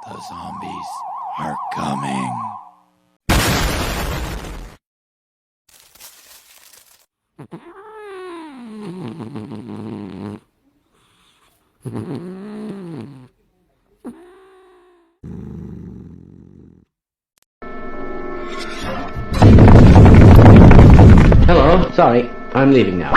The zombies are coming. Hello, sorry, I'm leaving now.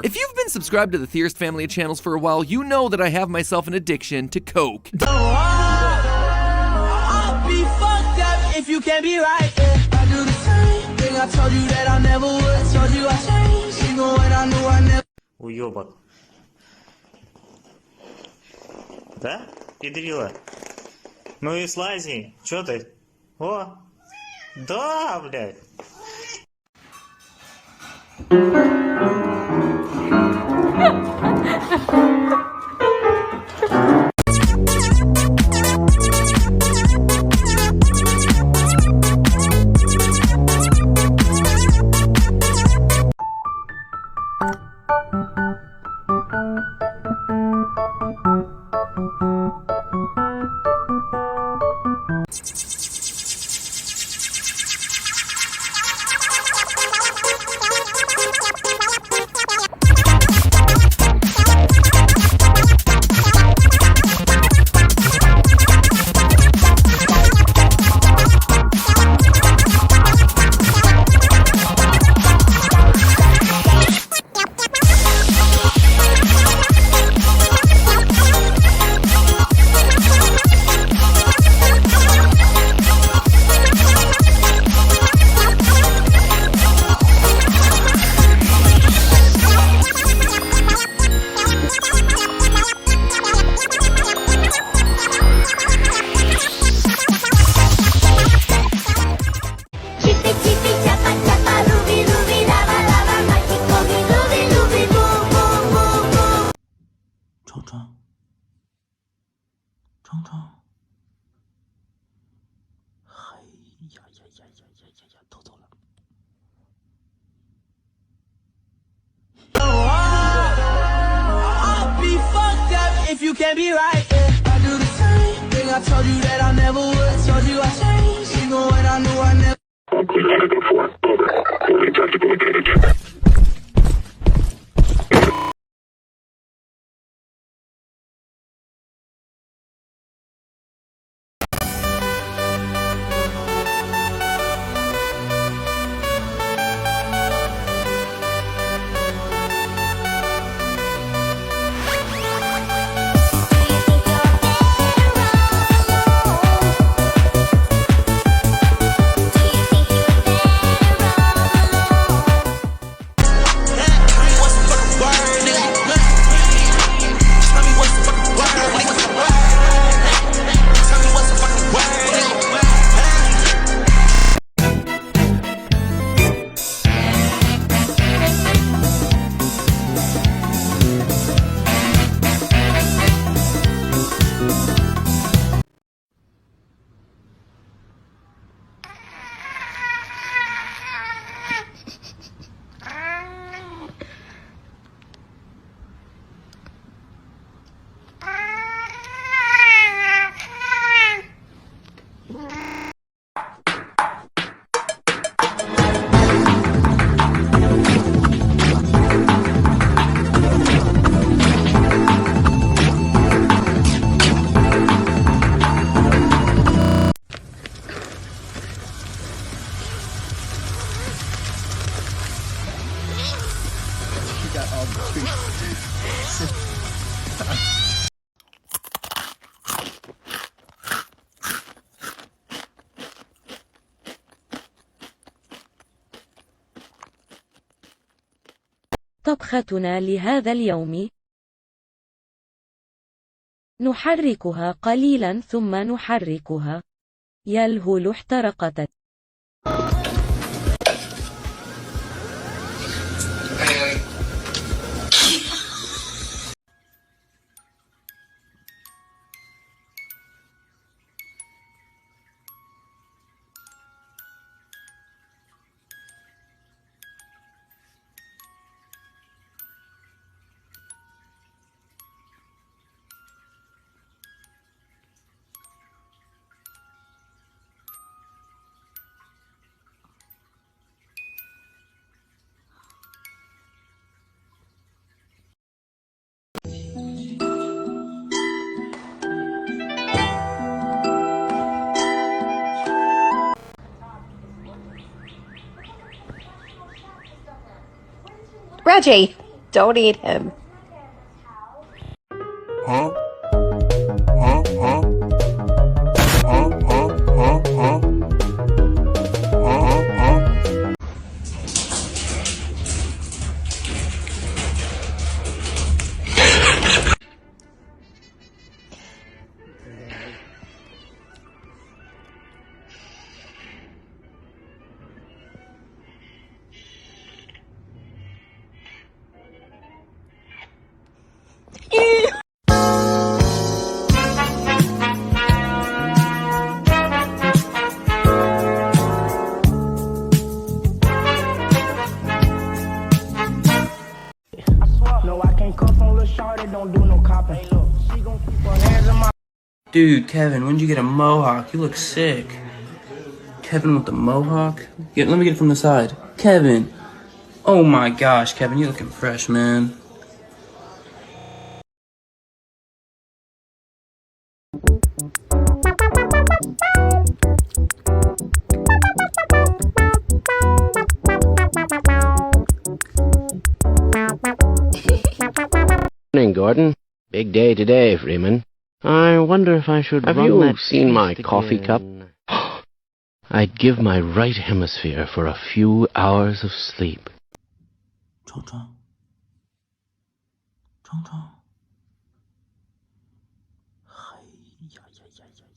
If you've been subscribed to the Theorist family of channels for a while, you know that I have myself an addiction to Coke. I'll be fucked up if you can't be right. I do the same thing. I told you that I never would. Told you I changed, even when I knew I never. Уёбок. Да? Педрила. Ну и слази. Чё ты? О! Да, блядь. I'll be fucked up if you can't be right. I do the same thing. I told you that I never would. Told you I changed, even when I knew I never. طبختنا لهذا اليوم؟ نحركها قليلا ثم نحركها. يلهل احترقت. Reggie, don't eat him. Dude, Kevin, when'd you get a mohawk? You look sick. Kevin with the mohawk? Let me get it from the side. Kevin! Oh my gosh, Kevin, you looking fresh, man. Morning, Gordon. Big day today, Freeman. I wonder if I should Have you seen my coffee cup? I'd give my right hemisphere for a few hours of sleep. 壮壮，壮壮，嘿呀呀呀呀！